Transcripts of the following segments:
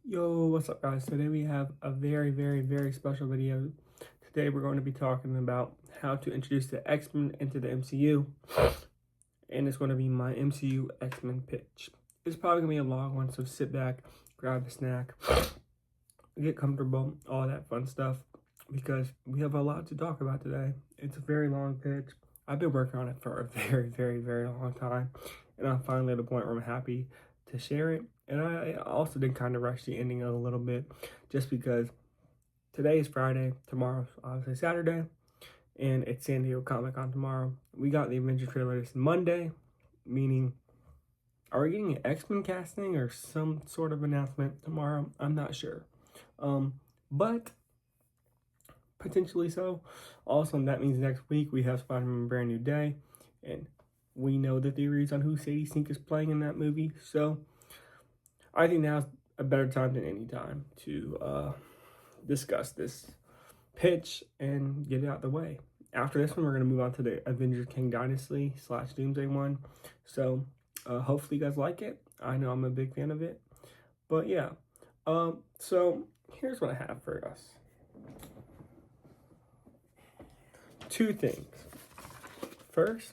Yo, what's up guys? Today we have a very special video. Today we're going to be talking about how to introduce the X-Men into the MCU. And it's going to be my MCU X-Men pitch. It's probably going to be a long one, so sit back, grab a snack, get comfortable, all that fun stuff. Because we have a lot to talk about today. It's a very long pitch. I've been working on it for a very long time. And I'm finally at the point where I'm happy to share it. And I also did kind of rush the ending a little bit just because today is Friday, tomorrow's obviously Saturday, and it's San Diego Comic-Con tomorrow. We got the Avenger trailer this Monday, meaning are we getting an X-Men casting or some sort of announcement tomorrow? I'm not sure. But potentially so. Also, that means next week we have Spider-Man Brand New Day, and we know the theories on who Sadie Sink is playing in that movie, so I think now's a better time than any time to discuss this pitch and get it out of the way. After this one, we're going to move on to the Avengers King Dynasty / Doomsday one. So hopefully you guys like it. I know I'm a big fan of it. But yeah, so here's what I have for us. Two things. First,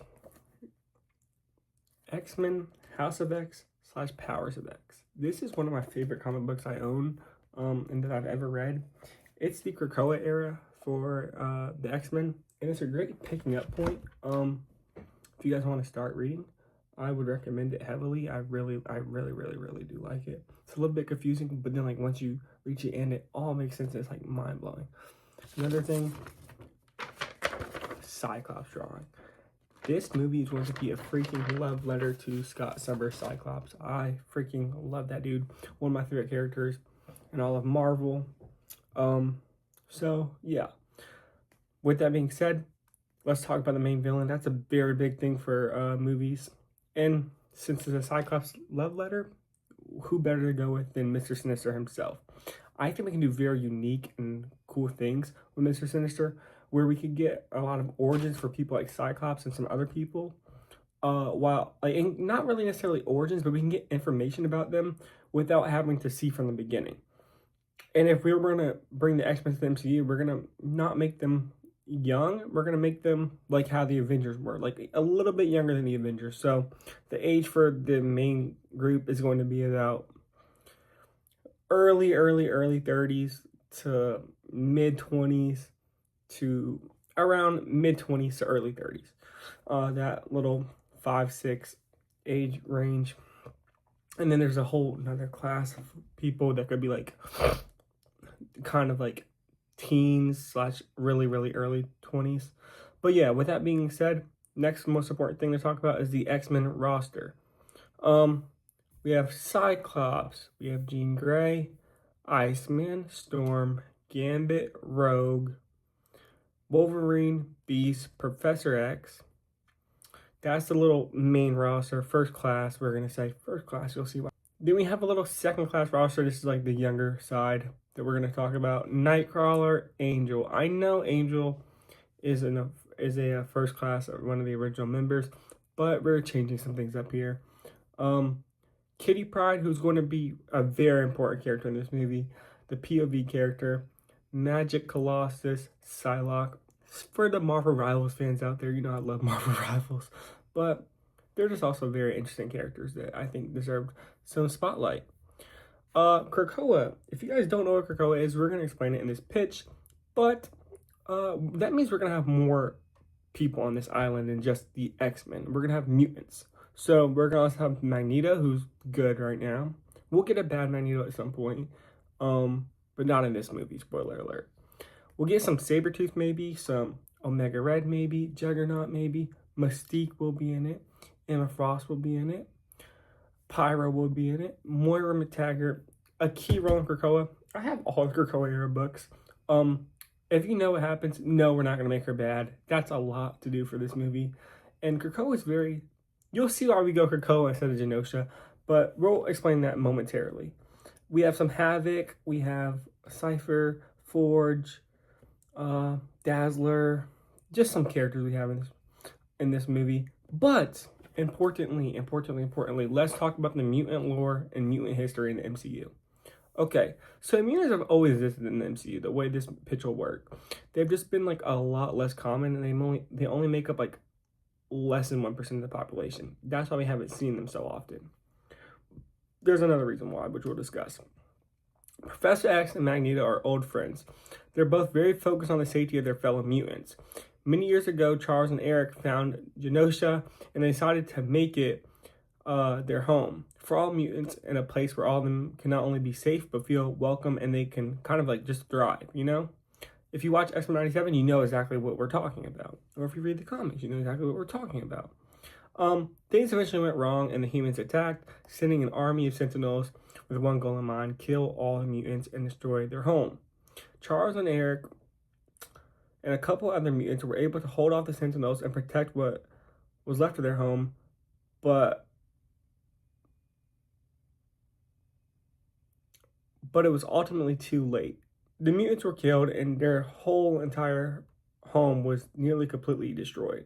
X-Men House of X / Powers of X. This is one of my favorite comic books I own and that I've ever read. It's the Krakoa era for the X-Men, and it's a great picking up point. If you guys want to start reading, I would recommend it heavily. I really do like it. It's a little bit confusing, but then like once you reach the end, it all makes sense. It's like mind blowing. Another thing, Cyclops drawing. This movie is going to be a freaking love letter to Scott Summers' Cyclops. I freaking love that dude. One of my favorite characters in all of Marvel. So, yeah. With that being said, let's talk about the main villain. That's a very big thing for movies. And since it's a Cyclops love letter, who better to go with than Mr. Sinister himself? I think we can do very unique and cool things with Mr. Sinister, where we could get a lot of origins for people like Cyclops and some other people, while like not really necessarily origins, but we can get information about them without having to see from the beginning. And if we were gonna bring the X-Men to the MCU, we're gonna not make them young. We're gonna make them like how the Avengers were, like a little bit younger than the Avengers. So the age for the main group is going to be about early 30s to mid 20s to around mid 20s to early 30s. That little 5-6 age range. And then there's a whole another class of people that could be like kind of like teens / really early 20s. But yeah, with that being said, next most important thing to talk about is the X-Men roster. We have Cyclops, we have Jean Grey, Iceman, Storm, Gambit, Rogue, Wolverine, Beast, Professor X. That's the little main roster. First class, we're going to say first class. You'll see why. Then we have a little second class roster. This is like the younger side that we're going to talk about. Nightcrawler, Angel. I know Angel is a first class, one of the original members, but we're changing some things up here. Kitty Pryde, who's going to be a very important character in this movie. The POV character. Magic Colossus, Psylocke. For the Marvel Rivals fans out there, you know I love Marvel Rivals, but they're just also very interesting characters that I think deserve some spotlight. Krakoa. If you guys don't know what Krakoa is, we're going to explain it in this pitch, but that means we're going to have more people on this island than just the X-Men. We're going to have mutants. So we're going to also have Magneto, who's good right now. We'll get a bad Magneto at some point, but not in this movie, spoiler alert. We'll get some Sabretooth maybe, some Omega Red maybe, Juggernaut maybe, Mystique will be in it, Emma Frost will be in it, Pyro will be in it, Moira McTaggart, a key role in Krakoa. I have all the Krakoa era books. If you know what happens, no, we're not going to make her bad. That's a lot to do for this movie. And Krakoa is very, you'll see why we go Krakoa instead of Genosha, but we'll explain that momentarily. We have some Havoc, we have Cypher, Forge, Dazzler, just some characters we have in this movie. But importantly, let's talk about the mutant lore and mutant history in the MCU. Okay, so mutants have always existed in the MCU. The way this pitch will work, they've just been like a lot less common, and they only make up like less than 1% of the population. That's why we haven't seen them so often. There's another reason why, which we'll discuss. Professor X and Magneto are old friends. They're both very focused on the safety of their fellow mutants. Many years ago, Charles and Eric found Genosha, and they decided to make it their home for all mutants, in a place where all of them can not only be safe but feel welcome, and they can kind of like just thrive, you know? If you watch X-Men 97, you know exactly what we're talking about. Or if you read the comics, you know exactly what we're talking about. Things eventually went wrong, and the humans attacked, sending an army of Sentinels with one goal in mind: kill all the mutants and destroy their home. Charles and Eric and a couple other mutants were able to hold off the Sentinels and protect what was left of their home, but it was ultimately too late. The mutants were killed, and their whole entire home was nearly completely destroyed.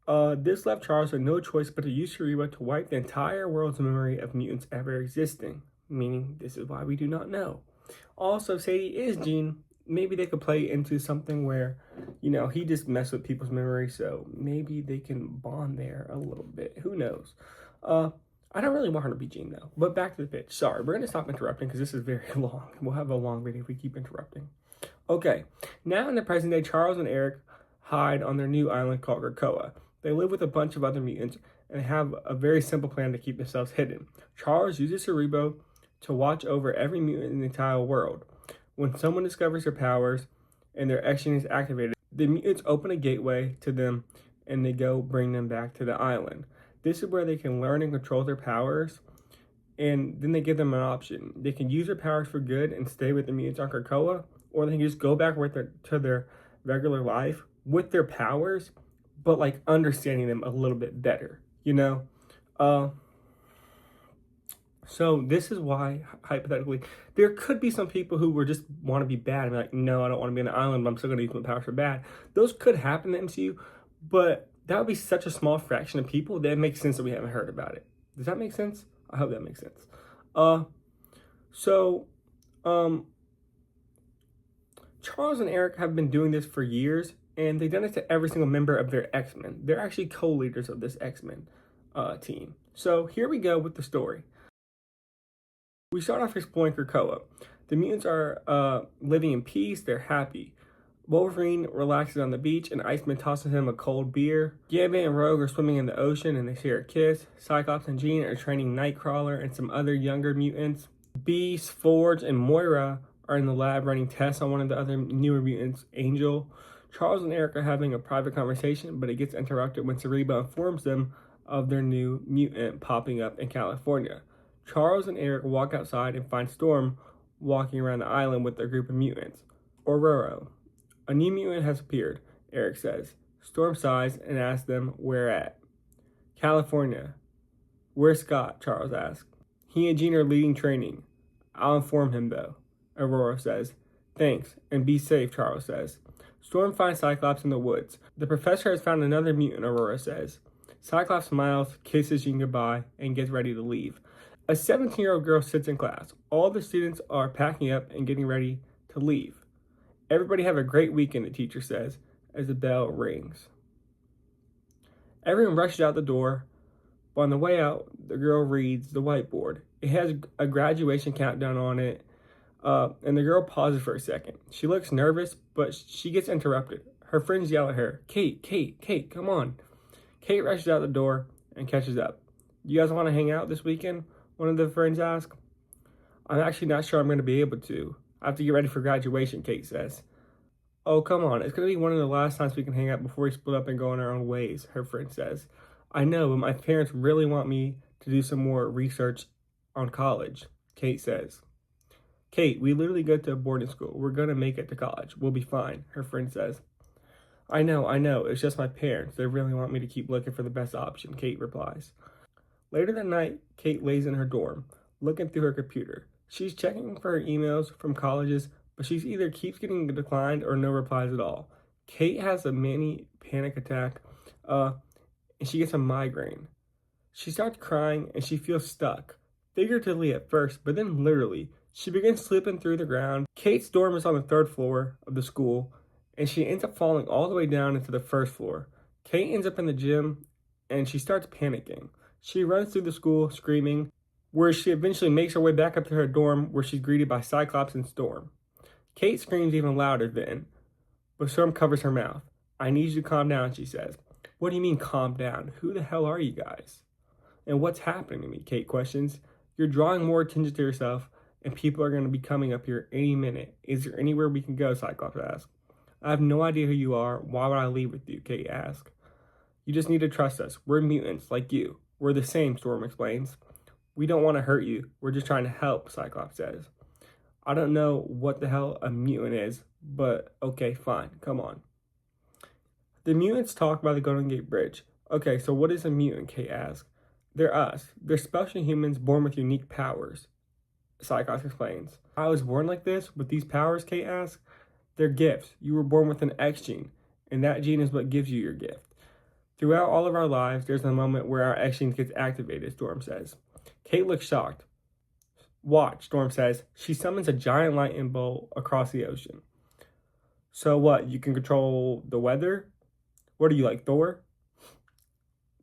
This left Charles with no choice but to use Cerebro to wipe the entire world's memory of mutants ever existing, meaning this is why we do not know. Also, Sadie is Jean. Maybe they could play into something where, he just messed with people's memory, so maybe they can bond there a little bit. Who knows? I don't really want her to be Jean, though. But back to the pitch. Sorry, we're going to stop interrupting because this is very long. We'll have a long video if we keep interrupting. Okay, now in the present day, Charles and Eric hide on their new island called Krakoa. They live with a bunch of other mutants and have a very simple plan to keep themselves hidden. Charles uses Cerebro to watch over every mutant in the entire world. When someone discovers their powers and their X-gene is activated, the mutants open a gateway to them and they go bring them back to the island. This is where they can learn and control their powers, and then they give them an option. They can use their powers for good and stay with the mutants on Krakoa, or they can just go back to their regular life with their powers, but like understanding them a little bit better, So this is why, hypothetically, there could be some people who were just want to be bad and be like, no, I don't want to be on the island, but I'm still going to use my powers for bad. Those could happen in the MCU, but that would be such a small fraction of people that it makes sense that we haven't heard about it. Does that make sense? I hope that makes sense. Charles and Eric have been doing this for years, and they've done it to every single member of their X-Men. They're actually co-leaders of this X-Men team. So here we go with the story. We start off exploring Krakoa. The mutants are living in peace. They're happy. Wolverine relaxes on the beach, and Iceman tosses him a cold beer. Gambit and Rogue are swimming in the ocean, and they share a kiss. Cyclops and Jean are training Nightcrawler and some other younger mutants. Beast, Forge, and Moira are in the lab running tests on one of the other newer mutants, Angel. Charles and Eric are having a private conversation, but it gets interrupted when Cerebro informs them of their new mutant popping up in California. Charles and Eric walk outside and find Storm walking around the island with a group of mutants. Aurora. A new mutant has appeared, Eric says. Storm sighs and asks them where at. California. Where's Scott? Charles asks. He and Jean are leading training. I'll inform him though, Aurora says. Thanks, and be safe, Charles says. Storm finds Cyclops in the woods. The professor has found another mutant, Aurora says. Cyclops smiles, kisses Jean goodbye, and gets ready to leave. A 17-year-old girl sits in class. All the students are packing up and getting ready to leave. Everybody have a great weekend, the teacher says, as the bell rings. Everyone rushes out the door, but on the way out, the girl reads the whiteboard. It has a graduation countdown on it, and the girl pauses for a second. She looks nervous, but she gets interrupted. Her friends yell at her, Kate, come on. Kate rushes out the door and catches up. You guys want to hang out this weekend? One of the friends asks. I'm actually not sure I'm going to be able to. I have to get ready for graduation, Kate says. Oh, come on. It's going to be one of the last times we can hang out before we split up and go on our own ways, her friend says. I know, but my parents really want me to do some more research on college, Kate says. Kate, we literally go to a boarding school. We're going to make it to college. We'll be fine, her friend says. I know. It's just my parents. They really want me to keep looking for the best option, Kate replies. Later that night, Kate lays in her dorm, looking through her computer. She's checking for her emails from colleges, but she's either keeps getting declined or no replies at all. Kate has a mini panic attack, and she gets a migraine. She starts crying, and she feels stuck. figuratively at first, but then literally. She begins slipping through the ground. Kate's dorm is on the 3rd floor of the school, and she ends up falling all the way down into the 1st floor. Kate ends up in the gym, and she starts panicking. She runs through the school screaming, where she eventually makes her way back up to her dorm, where she's greeted by Cyclops and Storm. Kate screams even louder then, but Storm covers her mouth. "I need you to calm down," she says. "What do you mean calm down? Who the hell are you guys? And what's happening to me?" Kate questions. "You're drawing more attention to yourself, and people are going to be coming up here any minute. Is there anywhere we can go?" Cyclops asks. "I have no idea who you are. Why would I leave with you?" Kate asks. "You just need to trust us. We're mutants, like you. We're the same," Storm explains. "We don't want to hurt you. We're just trying to help," Cyclops says. "I don't know what the hell a mutant is, but okay, fine. Come on." The mutants talk by the Golden Gate Bridge. "Okay, so what is a mutant?" Kate asks. "They're us. They're special humans born with unique powers," Cyclops explains. "I was born like this, with these powers?" Kate asks. "They're gifts. You were born with an X gene, and that gene is what gives you your gift. Throughout all of our lives, there's a moment where our X gene gets activated," Storm says. Kate looks shocked. "Watch," Storm says. She summons a giant lightning bolt across the ocean. "So what, you can control the weather? What are you, like Thor?"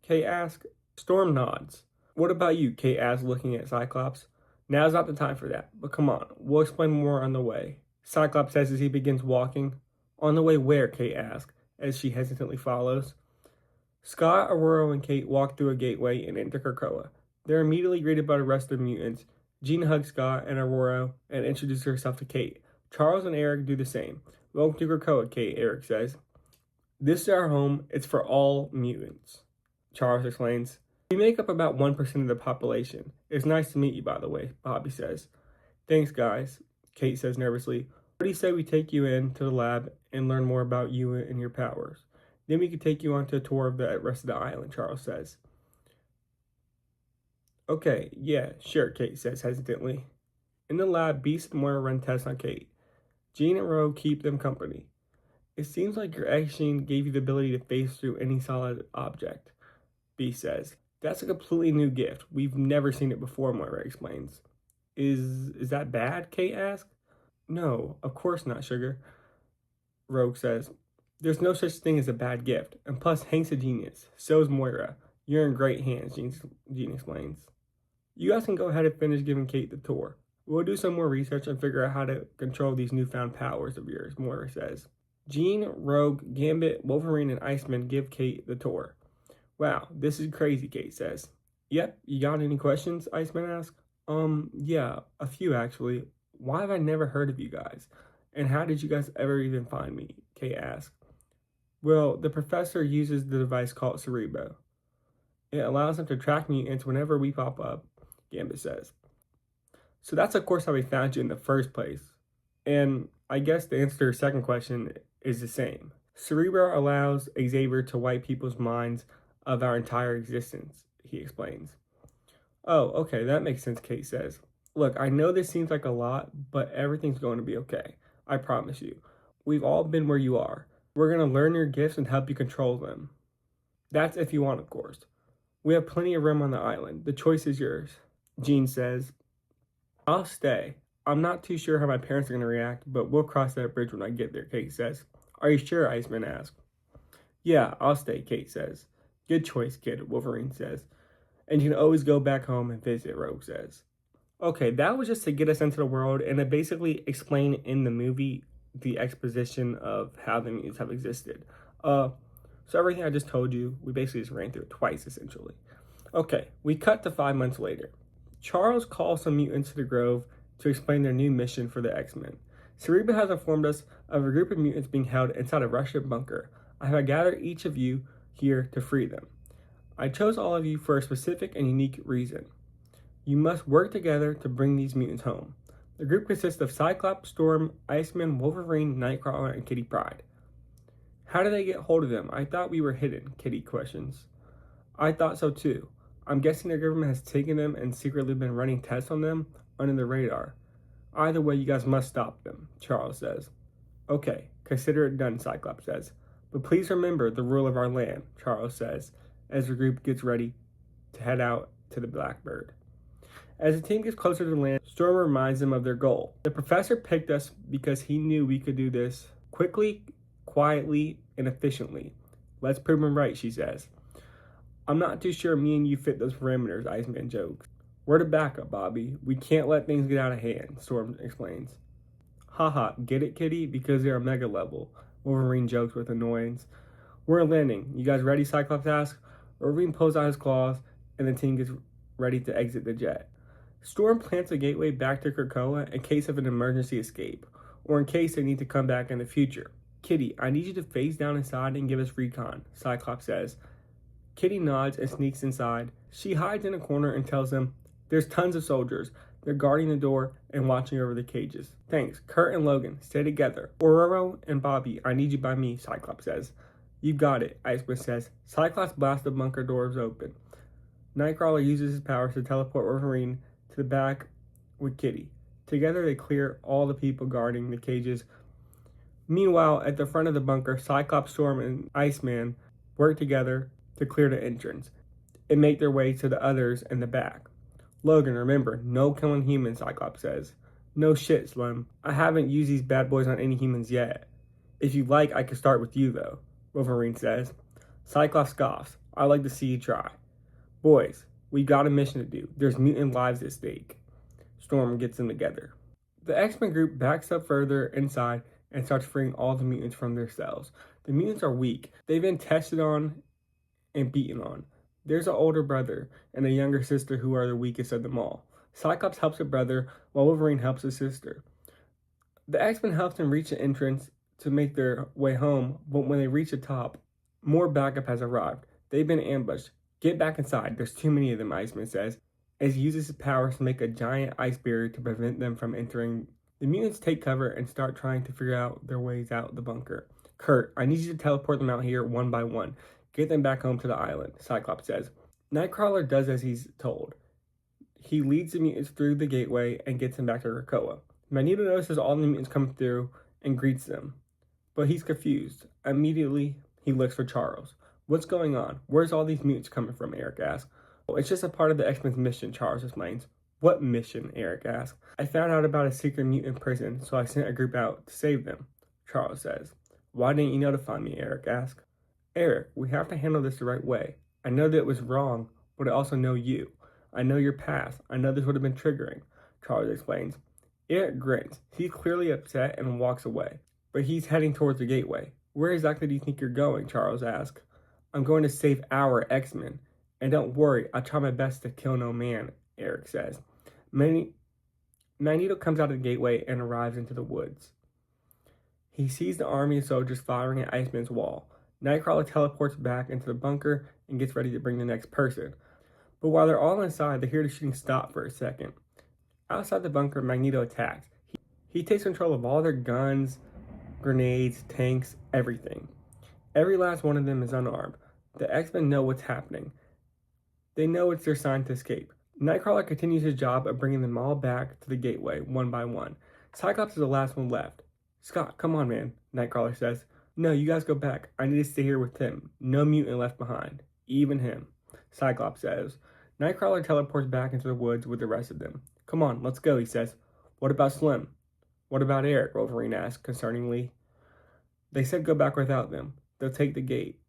Kate asks. Storm nods. "What about you?" Kate asks, looking at Cyclops. "Now's not the time for that, but come on, we'll explain more on the way," Cyclops says as he begins walking. "On the way where?" Kate asks, as she hesitantly follows. Scott, Aurora, and Kate walk through a gateway and enter Krakoa. They're immediately greeted by the rest of the mutants. Jean hugs Scott and Aurora and introduces herself to Kate. Charles and Eric do the same. "Welcome to Krakoa, Kate," Eric says. "This is our home. It's for all mutants," Charles explains. "We make up about 1% of the population. It's nice to meet you, by the way," Bobby says. "Thanks, guys," Kate says nervously. "What do you say we take you in to the lab and learn more about you and your powers? Then we could take you on to a tour of the rest of the island," Charles says. "Okay, yeah, sure," Kate says hesitantly. In the lab, Beast and Moira run tests on Kate. Jean and Ro keep them company. "It seems like your X gene gave you the ability to phase through any solid object," Beast says. "That's a completely new gift. We've never seen it before," Moira explains. Is that bad?" Kate asks. "No, of course not, sugar," Rogue says. "There's no such thing as a bad gift. And plus, Hank's a genius. So is Moira. You're in great hands," Jean explains. "You guys can go ahead and finish giving Kate the tour. We'll do some more research and figure out how to control these newfound powers of yours," Moira says. Jean, Rogue, Gambit, Wolverine, and Iceman give Kate the tour. "Wow, this is crazy," Kate says. "Yep, you got any questions?" Iceman asks. Yeah, a few actually. Why have I never heard of you guys? And how did you guys ever even find me?" Kate asks. "Well, the professor uses the device called Cerebro. It allows him to track mutants whenever we pop up," Gambit says. "So that's of course how we found you in the first place. And I guess the answer to your second question is the same. Cerebro allows Xavier to wipe people's minds of our entire existence," he explains. "Oh, okay, that makes sense," Kate says. "Look, I know this seems like a lot, but everything's going to be okay. I promise you. We've all been where you are. We're going to learn your gifts and help you control them. That's if you want, of course. We have plenty of room on the island. The choice is yours." Jean says, "I'll stay. I'm not too sure how my parents are going to react, but we'll cross that bridge when I get there," Kate says. "Are you sure?" Iceman asks. "Yeah, I'll stay," Kate says. "Good choice, kid," Wolverine says. "And you can always go back home and visit," Rogue says. Okay, that was just to get us into the world and to basically explain in the movie the exposition of how the mutants have existed. So everything I just told you, we basically just ran through it twice, essentially. Okay, we cut to 5 months later. Charles calls some mutants to the Grove to explain their new mission for the X-Men. Cerebro has informed us of a group of mutants being held inside a Russian bunker. I have gathered each of you here to free them. I chose all of you for a specific and unique reason. You must work together to bring these mutants home. The group consists of Cyclops, Storm, Iceman, Wolverine, Nightcrawler, and Kitty Pryde. How did they get hold of them? I thought we were hidden, Kitty questions. I thought so too. I'm guessing the government has taken them and secretly been running tests on them under the radar. Either way, you guys must stop them, Charles says. Okay, consider it done, Cyclops says. But please remember the rule of our land, Charles says, as the group gets ready to head out to the Blackbird. As the team gets closer to land, Storm reminds them of their goal. The professor picked us because he knew we could do this quickly, quietly, and efficiently. Let's prove him right, she says. I'm not too sure me and you fit those parameters, Iceman jokes. We're the backup, Bobby. We can't let things get out of hand, Storm explains. Haha, get it, Kitty? Because they're a mega level, Wolverine jokes with annoyance. We're landing. You guys ready, Cyclops asks. Wolverine pulls out his claws, and the team gets ready to exit the jet. Storm plants a gateway back to Krakoa in case of an emergency escape, or in case they need to come back in the future. Kitty, I need you to phase down inside and give us recon, Cyclops says. Kitty nods and sneaks inside. She hides in a corner and tells them, there's tons of soldiers. They're guarding the door and watching over the cages. Thanks. Kurt and Logan, stay together. Ororo and Bobby, I need you by me, Cyclops says. You got it, Iceman says. Cyclops blasts the bunker doors open. Nightcrawler uses his powers to teleport Wolverine to the back with Kitty. Together they clear all the people guarding the cages. Meanwhile, at the front of the bunker, Cyclops, Storm, and Iceman work together to clear the entrance and make their way to the others in the back. Logan, remember, no killing humans, Cyclops says. No shit, Slim. I haven't used these bad boys on any humans yet. If you like, I could start with you, though, Wolverine says. Cyclops scoffs. I'd like to see you try. Boys, we got a mission to do. There's mutant lives at stake. Storm gets them together. The X-Men group backs up further inside and starts freeing all the mutants from their cells. The mutants are weak. They've been tested on and beaten on. There's an older brother and a younger sister who are the weakest of them all. Cyclops helps a brother while Wolverine helps his sister. The X-Men helps them reach the entrance to make their way home, but when they reach the top, more backup has arrived. They've been ambushed. Get back inside. There's too many of them, Iceman says, as he uses his powers to make a giant ice barrier to prevent them from entering. The mutants take cover and start trying to figure out their ways out the bunker. Kurt, I need you to teleport them out here one by one. Get them back home to the island, Cyclops says. Nightcrawler does as he's told. He leads the mutants through the gateway and gets them back to Krakoa. Magneto notices all the mutants come through and greets them, but he's confused. Immediately, he looks for Charles. What's going on? Where's all these mutants coming from? Eric asks. Well, it's just a part of the X-Men's mission, Charles explains. What mission? Eric asks. I found out about a secret mutant prison, so I sent a group out to save them, Charles says. Why didn't you notify me? Eric asks. Eric, we have to handle this the right way. I know that it was wrong, but I also know you. I know your past. I know this would have been triggering, Charles explains. Eric grins. He's clearly upset and walks away, but he's heading towards the gateway. Where exactly do you think you're going? Charles asks. I'm going to save our X-Men. And don't worry, I try my best to kill no man, Eric says. Magneto comes out of the gateway and arrives into the woods. He sees the army of soldiers firing at Iceman's wall. Nightcrawler teleports back into the bunker and gets ready to bring the next person. But while they're all inside, they hear the shooting stop for a second. Outside the bunker, Magneto attacks. He takes control of all their guns, grenades, tanks, everything. Every last one of them is unarmed. The X-Men know what's happening. They know it's their sign to escape. Nightcrawler continues his job of bringing them all back to the gateway, one by one. Cyclops is the last one left. Scott, come on, man, Nightcrawler says. No, you guys go back. I need to stay here with Tim. No mutant left behind. Even him, Cyclops says. Nightcrawler teleports back into the woods with the rest of them. Come on, let's go, he says. What about Slim? What about Eric? Wolverine asks concerningly. They said go back without them. They'll take the gate,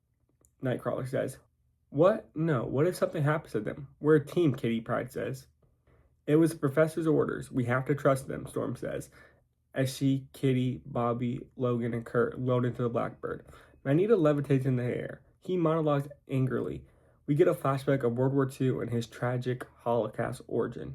Nightcrawler says. What? No, what if something happens to them? We're a team, Kitty Pryde says. It was the professor's orders. We have to trust them, Storm says, as she, Kitty, Bobby, Logan, and Kurt load into the Blackbird. Magneto levitates in the air. He monologues angrily. We get a flashback of World War II and his tragic Holocaust origin.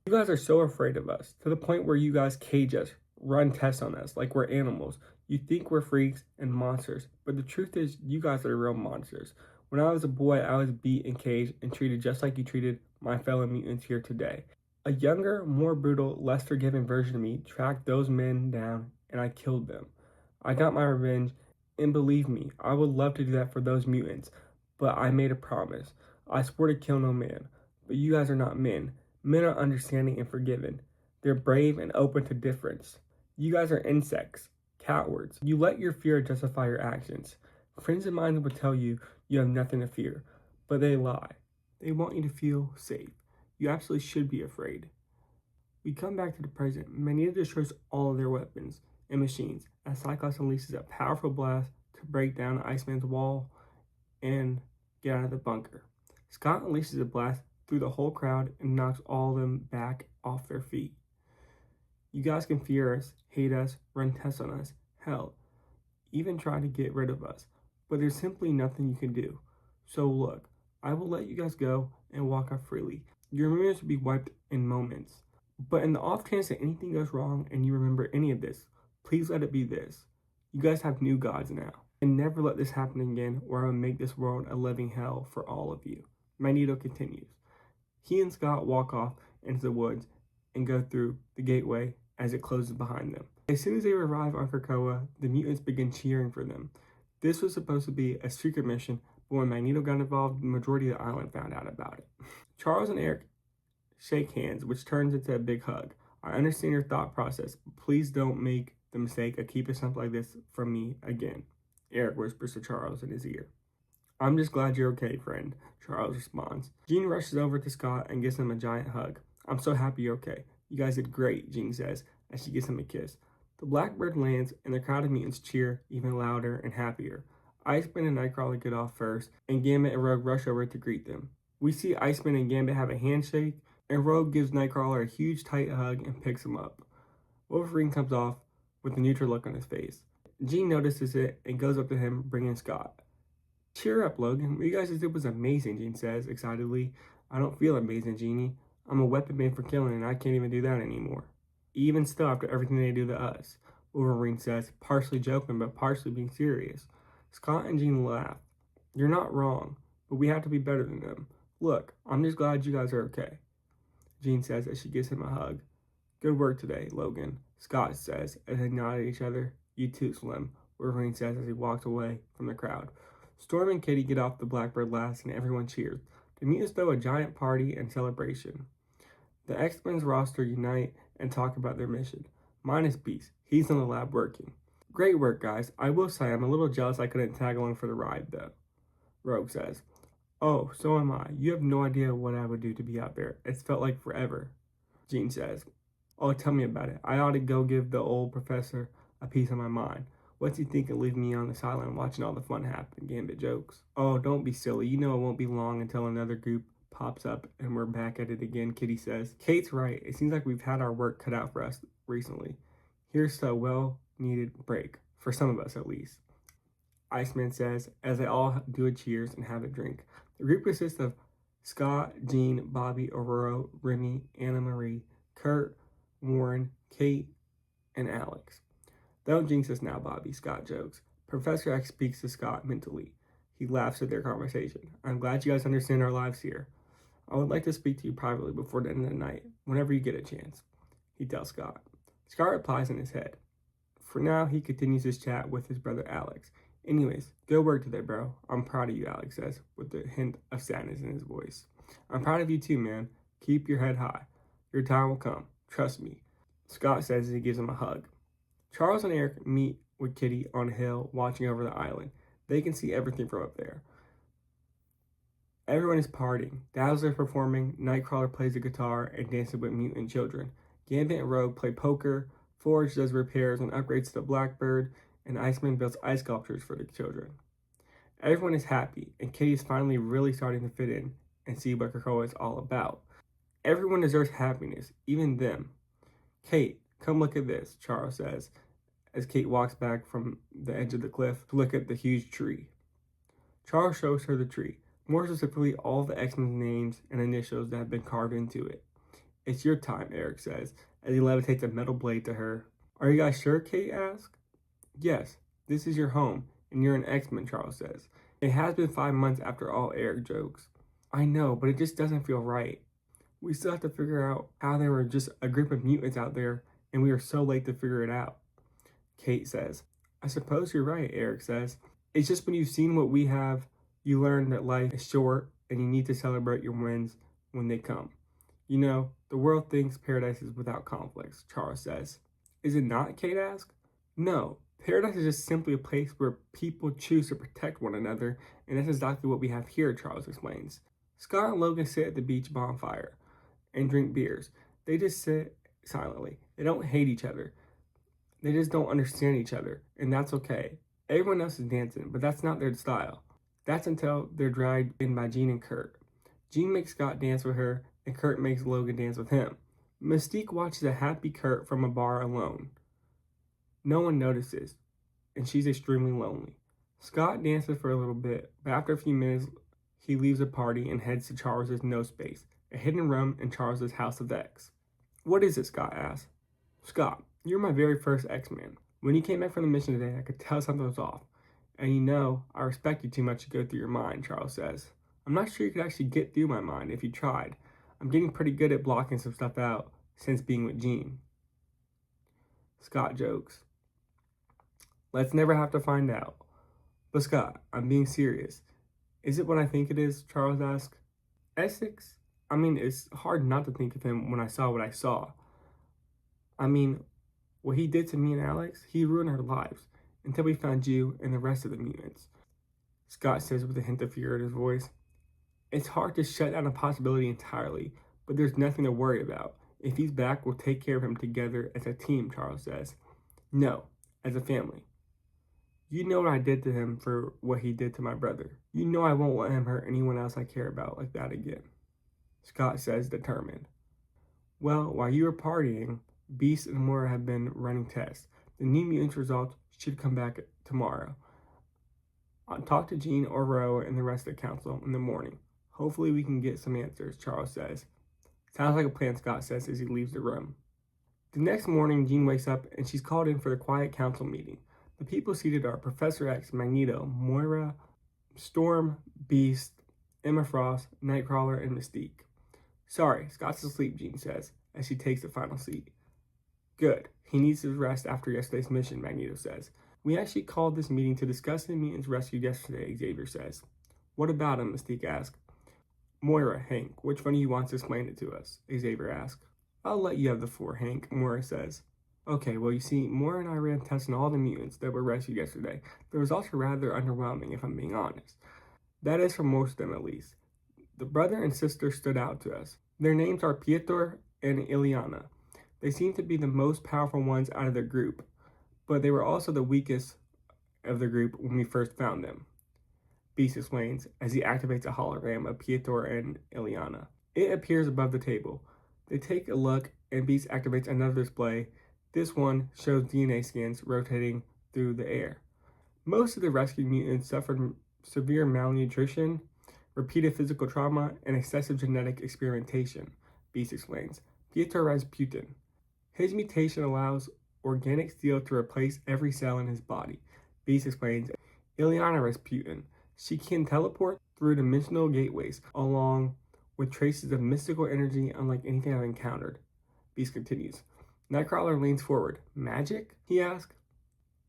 You guys are so afraid of us, to the point where you guys cage us, run tests on us like we're animals. You think we're freaks and monsters, but the truth is you guys are real monsters. When I was a boy, I was beat and caged and treated just like you treated my fellow mutants here today. A younger, more brutal, less forgiving version of me tracked those men down and I killed them. I got my revenge, and believe me, I would love to do that for those mutants, but I made a promise. I swore to kill no man, but you guys are not men. Men are understanding and forgiving. They're brave and open to difference. You guys are insects, cowards. You let your fear justify your actions. Friends of mine will tell you you have nothing to fear, but they lie. They want you to feel safe. You absolutely should be afraid. We come back to the present. Magneto destroys all of their weapons and machines as Cyclops unleashes a powerful blast to break down Iceman's wall and get out of the bunker. Scott unleashes a blast through the whole crowd and knocks all of them back off their feet. You guys can fear us, hate us, run tests on us, hell, even try to get rid of us, but there's simply nothing you can do. So look, I will let you guys go and walk out freely. Your memories will be wiped in moments. But in the off chance that anything goes wrong and you remember any of this, please let it be this. You guys have new gods now. And never let this happen again, or I will make this world a living hell for all of you. Magneto continues. He and Scott walk off into the woods and go through the gateway as it closes behind them. As soon as they arrive on Krakoa, the mutants begin cheering for them. This was supposed to be a secret mission, but when Magneto got involved, the majority of the island found out about it. Charles and Eric shake hands, which turns into a big hug. I understand your thought process, but please don't make the mistake of keeping something like this from me again, Eric whispers to Charles in his ear. I'm just glad you're okay, friend, Charles responds. Jean rushes over to Scott and gives him a giant hug. I'm so happy you're okay. You guys did great, Jean says, as she gives him a kiss. The Blackbird lands, and the crowd of mutants cheer even louder and happier. Iceman and Nightcrawler get off first, and Gambit and Rogue rush over to greet them. We see Iceman and Gambit have a handshake, and Rogue gives Nightcrawler a huge tight hug and picks him up. Wolverine comes off with a neutral look on his face. Jean notices it and goes up to him, bringing Scott. Cheer up, Logan. What you guys did was amazing, Jean says excitedly. I don't feel amazing, Jeannie. I'm a weapon made for killing, and I can't even do that anymore. Even still, after everything they do to us, Wolverine says, partially joking but partially being serious. Scott and Jean laugh. You're not wrong, but we have to be better than them. Look, I'm just glad you guys are okay, Jean says as she gives him a hug. Good work today, Logan, Scott says as they nod at each other. You too, Slim, Wolverine says as he walks away from the crowd. Storm and Kitty get off the Blackbird last and everyone cheers. The mutants throw a giant party and celebration. The X-Men's roster unite and talk about their mission. Minus Beast. He's in the lab working. Great work, guys. I will say I'm a little jealous I couldn't tag along for the ride, though, Rogue says. Oh, so am I. You have no idea what I would do to be out there. It's felt like forever, Jean says. Oh, tell me about it. I ought to go give the old professor a piece of my mind. What's he thinking leaving me on this island watching all the fun happen? Gambit jokes. Oh, don't be silly. You know it won't be long until another group pops up and we're back at it again, Kitty says. Kate's right. It seems like we've had our work cut out for us recently. Here's to a well-needed break. For some of us, at least, Iceman says as they all do a cheers and have a drink. The group consists of Scott, Jean, Bobby, Aurora, Remy, Anna Marie, Kurt, Warren, Kate, and Alex. Don't jinx us now, Bobby, Scott jokes. Professor X speaks to Scott mentally. He laughs at their conversation. I'm glad you guys understand our lives here. I would like to speak to you privately before the end of the night, whenever you get a chance, he tells Scott. Scott replies in his head. For now, he continues his chat with his brother Alex. Anyways, good work today, bro. I'm proud of you, Alex says, with a hint of sadness in his voice. I'm proud of you too, man. Keep your head high. Your time will come. Trust me, Scott says as he gives him a hug. Charles and Eric meet with Kitty on a hill watching over the island. They can see everything from up there. Everyone is partying. Dazzler's performing, Nightcrawler plays the guitar and dances with mutant children. Gambit and Rogue play poker, Forge does repairs and upgrades to the Blackbird, and Iceman builds ice sculptures for the children. Everyone is happy, and Kitty is finally really starting to fit in and see what Krakoa is all about. Everyone deserves happiness, even them. Kate, come look at this, Charles says, as Kate walks back from the edge of the cliff to look at the huge tree. Charles shows her the tree, more specifically all the X-Men's names and initials that have been carved into it. It's your time, Eric says, as he levitates a metal blade to her. Are you guys sure, Kate asks. Yes, this is your home, and you're an X-Men, Charles says. It has been 5 months after all, Eric jokes. I know, but it just doesn't feel right. We still have to figure out how there were just a group of mutants out there, and we are so late to figure it out, Kate says. I suppose you're right, Eric says. It's just when you've seen what we have, you learn that life is short, and you need to celebrate your wins when they come. You know, the world thinks paradise is without conflicts, Charles says. Is it not, Kate asks. No, paradise is just simply a place where people choose to protect one another, and that's exactly what we have here, Charles explains. Scott and Logan sit at the beach bonfire. and drink beers. They just sit silently. They don't hate each other. They just don't understand each other, and that's okay. Everyone else is dancing, but that's not their style. That's until they're dragged in by Jean and Kurt. Jean makes Scott dance with her, and Kurt makes Logan dance with him. Mystique watches a happy Kurt from a bar alone. No one notices, and she's extremely lonely. Scott dances for a little bit, but after a few minutes, he leaves the party and heads to Charles's No Space, a hidden room in Charles's House of X. What is it? Scott asks. Scott, you're my very first X-Man. When you came back from the mission today, I could tell something was off. And you know, I respect you too much to go through your mind, Charles says. I'm not sure you could actually get through my mind if you tried. I'm getting pretty good at blocking some stuff out since being with Jean. Scott jokes. Let's never have to find out. But Scott, I'm being serious. Is it what I think it is? Charles asks. Essex? I mean, it's hard not to think of him when I saw what I saw. I mean, what he did to me and Alex, he ruined our lives until we found you and the rest of the mutants. Scott says with a hint of fear in his voice. It's hard to shut down a possibility entirely, but there's nothing to worry about. If he's back, we'll take care of him together as a team, Charles says. No, as a family. You know what I did to him for what he did to my brother. You know I won't let him hurt anyone else I care about like that again. Scott says, determined. Well, while you were partying, Beast and Moira have been running tests. The New Mutants results should come back tomorrow. I'll talk to Jean, Oro, and the rest of the council in the morning. Hopefully we can get some answers, Charles says. Sounds like a plan, Scott says as he leaves the room. The next morning, Jean wakes up and she's called in for the quiet council meeting. The people seated are Professor X, Magneto, Moira, Storm, Beast, Emma Frost, Nightcrawler, and Mystique. Sorry, Scott's asleep, Jean says, as she takes the final seat. Good. He needs to rest after yesterday's mission, Magneto says. We actually called this meeting to discuss the mutants rescued yesterday, Xavier says. What about him? Mystique asks. Moira, Hank, which one of you wants to explain it to us? Xavier asks. I'll let you have the floor, Hank, Moira says. Okay, well, you see, Moira and I ran tests on all the mutants that were rescued yesterday. The results are rather underwhelming, if I'm being honest. That is for most of them, at least. The brother and sister stood out to us. Their names are Piotr and Ileana. They seem to be the most powerful ones out of their group, but they were also the weakest of the group when we first found them. Beast explains as he activates a hologram of Piotr and Ileana. It appears above the table. They take a look, and Beast activates another display. This one shows DNA scans rotating through the air. Most of the rescued mutants suffered severe malnutrition, repeated physical trauma, and excessive genetic experimentation, Beast explains. Piotr has Putin. His mutation allows organic steel to replace every cell in his body, Beast explains. Ileana Rasputin. She can teleport through dimensional gateways, along with traces of mystical energy unlike anything I've encountered. Beast continues. Nightcrawler leans forward. Magic? He asks.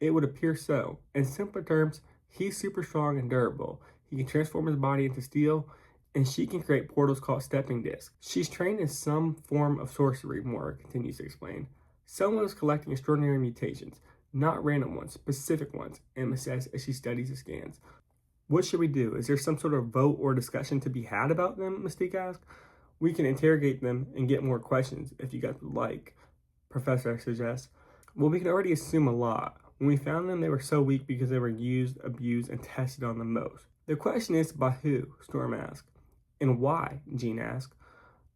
It would appear so. In simpler terms, he's super strong and durable. He can transform his body into steel, and she can create portals called stepping discs. She's trained in some form of sorcery, Moira continues to explain. Someone is collecting extraordinary mutations, not random ones, specific ones, Emma says as she studies the scans. What should we do? Is there some sort of vote or discussion to be had about them? Mystique asks. We can interrogate them and get more questions if you guys would like, Professor X suggests. Well, we can already assume a lot. When we found them, they were so weak because they were used, abused, and tested on the most. The question is, by who? Storm asks. And why? Jean asks.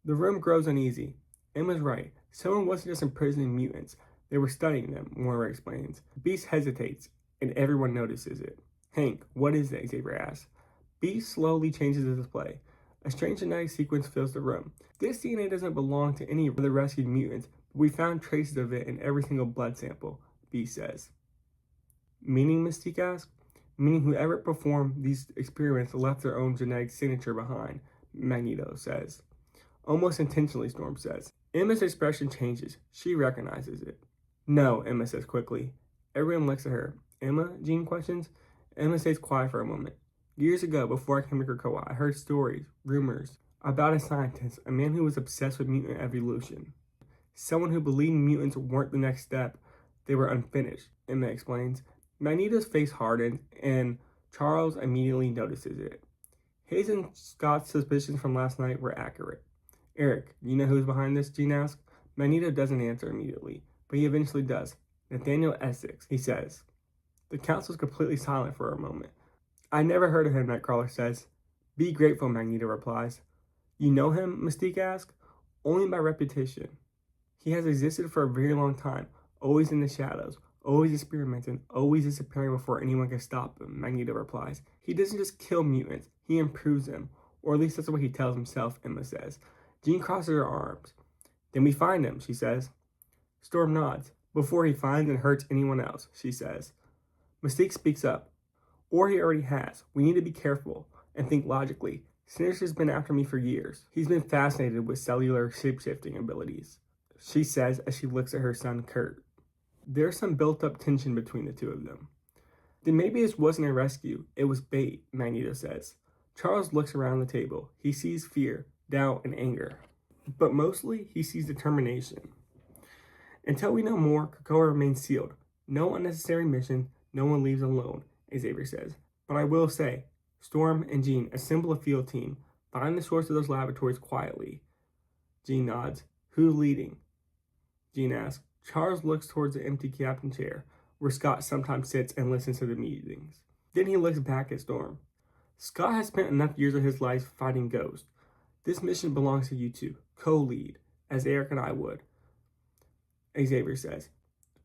The room grows uneasy. Emma's right. Someone wasn't just imprisoning mutants. They were studying them, Moira explains. Beast hesitates, and everyone notices it. Hank, what is it? Xavier asks. Beast slowly changes the display. A strange genetic sequence fills the room. This DNA doesn't belong to any of the rescued mutants, but we found traces of it in every single blood sample, Beast says. Meaning, Mystique asks? Meaning whoever performed these experiments left their own genetic signature behind, Magneto says. Almost intentionally, Storm says. Emma's expression changes. She recognizes it. No, Emma says quickly. Everyone looks at her. Emma? Jean questions. Emma stays quiet for a moment. Years ago, before I came to Krakoa, I heard stories, rumors, about a scientist, a man who was obsessed with mutant evolution. Someone who believed mutants weren't the next step. They were unfinished, Emma explains. Magneto's face hardens, and Charles immediately notices it. His and Scott's suspicions from last night were accurate. Eric, you know who's behind this? Jean asks. Magneto doesn't answer immediately, but he eventually does. Nathaniel Essex, he says. The council's completely silent for a moment. I never heard of him, Nightcrawler says. Be grateful, Magneto replies. You know him? Mystique asks. Only by reputation. He has existed for a very long time, always in the shadows, always experimenting, always disappearing before anyone can stop him, Magneto replies. He doesn't just kill mutants, he improves them. Or at least that's what he tells himself, Emma says. Jean crosses her arms. Then we find him, she says. Storm nods. Before he finds and hurts anyone else, she says. Mystique speaks up. Or he already has. We need to be careful and think logically. Sinister's been after me for years. He's been fascinated with cellular shapeshifting abilities, she says as she looks at her son, Kurt. There's some built-up tension between the two of them. Then maybe this wasn't a rescue. It was bait, Magneto says. Charles looks around the table. He sees fear, doubt, and anger. But mostly, he sees determination. Until we know more, Krakoa remains sealed. No unnecessary mission, no one leaves alone, Xavier says. But I will say, Storm and Jean, assemble a field team. Find the source of those laboratories quietly. Jean nods. Who's leading? Jean asks. Charles looks towards the empty captain chair, where Scott sometimes sits and listens to the meetings. Then he looks back at Storm. Scott has spent enough years of his life fighting ghosts. This mission belongs to you two. Co-lead, as Eric and I would, Xavier says.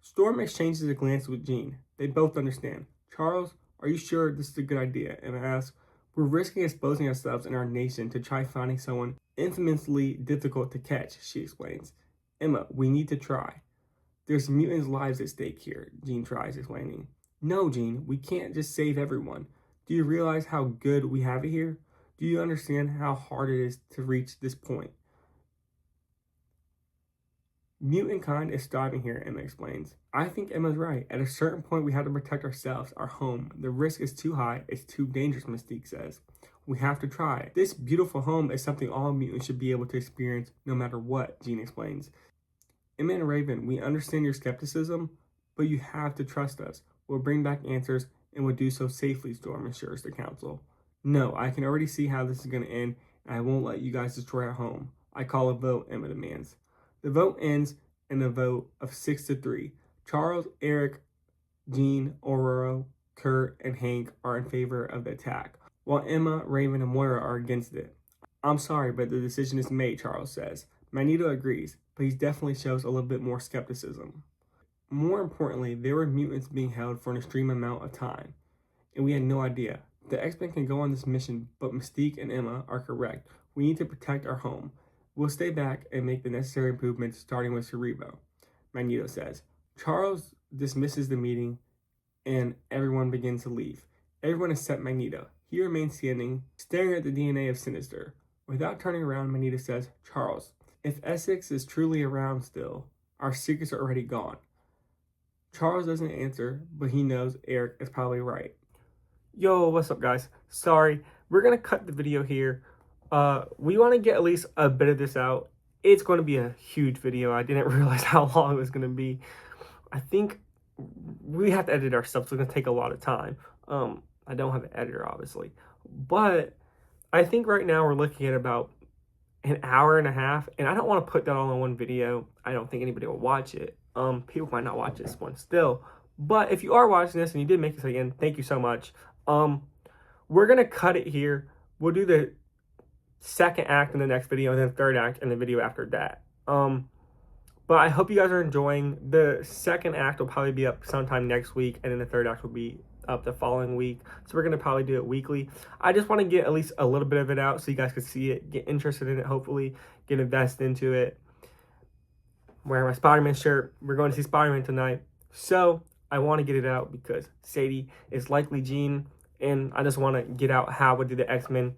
Storm exchanges a glance with Jean. They both understand. Charles, are you sure this is a good idea? Emma asks. We're risking exposing ourselves and our nation to try finding someone infamously difficult to catch, she explains. Emma, we need to try. There's mutants' lives at stake here, Jean tries explaining. No, Jean, we can't just save everyone. Do you realize how good we have it here? Do you understand how hard it is to reach this point? Mutant kind is starving here, Emma explains. I think Emma's right. At a certain point, we have to protect ourselves, our home. The risk is too high. It's too dangerous, Mystique says. We have to try. This beautiful home is something all mutants should be able to experience no matter what, Jean explains. Emma and Raven, we understand your skepticism, but you have to trust us. We'll bring back answers and we'll do so safely, Storm assures the council. No, I can already see how this is going to end, and I won't let you guys destroy our home. I call a vote, Emma demands. The vote ends in a vote of 6-3. Charles, Eric, Jean, Aurora, Kurt, and Hank are in favor of the attack, while Emma, Raven, and Moira are against it. I'm sorry, but the decision is made, Charles says. Magneto agrees, but he definitely shows a little bit more skepticism. More importantly, there were mutants being held for an extreme amount of time, and we had no idea. The X-Men can go on this mission, but Mystique and Emma are correct. We need to protect our home. We'll stay back and make the necessary improvements, starting with Cerebro, Magneto says. Charles dismisses the meeting, and everyone begins to leave. Everyone except Magneto. He remains standing, staring at the DNA of Sinister. Without turning around, Magneto says, Charles, if Essex is truly around still, our secrets are already gone. Charles doesn't answer, but he knows Eric is probably right. Yo, what's up, guys? Sorry, we're going to cut the video here. We want to get at least a bit of this out. It's going to be a huge video. I didn't realize how long it was going to be. I think we have to edit ourselves, so it's going to take a lot of time. I don't have an editor, obviously. But I think right now we're looking at about an hour and a half, and I don't want to put that all in one video. I don't think anybody will watch it. People might not watch this one still. But if you are watching this and you did make this again, thank you so much. We're going to cut it here. We'll do the second act in the next video, and then third act in the video after that. But I hope you guys are enjoying. The second act will probably be up sometime next week, and then the third act will be up the following week. So we're going to probably do it weekly. I just want to get at least a little bit of it out so you guys can see it, get interested in it, hopefully, get invested into it. I'm wearing my Spider-Man shirt. We're going to see Spider-Man tonight. So I want to get it out because Sadie is likely Jean, and I just want to get out how we do the X-Men.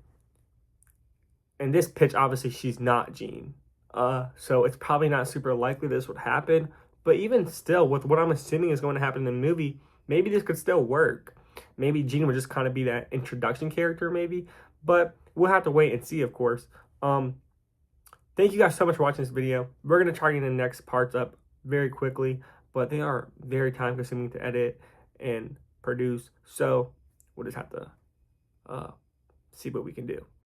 In this pitch, obviously, she's not Jean. So it's probably not super likely this would happen. But even still, with what I'm assuming is going to happen in the movie, maybe this could still work. Maybe Jean would just kind of be that introduction character, maybe. But we'll have to wait and see, of course. Thank you guys so much for watching this video. We're going to try getting the next parts up very quickly. But they are very time-consuming to edit and produce. So we'll just have to see what we can do.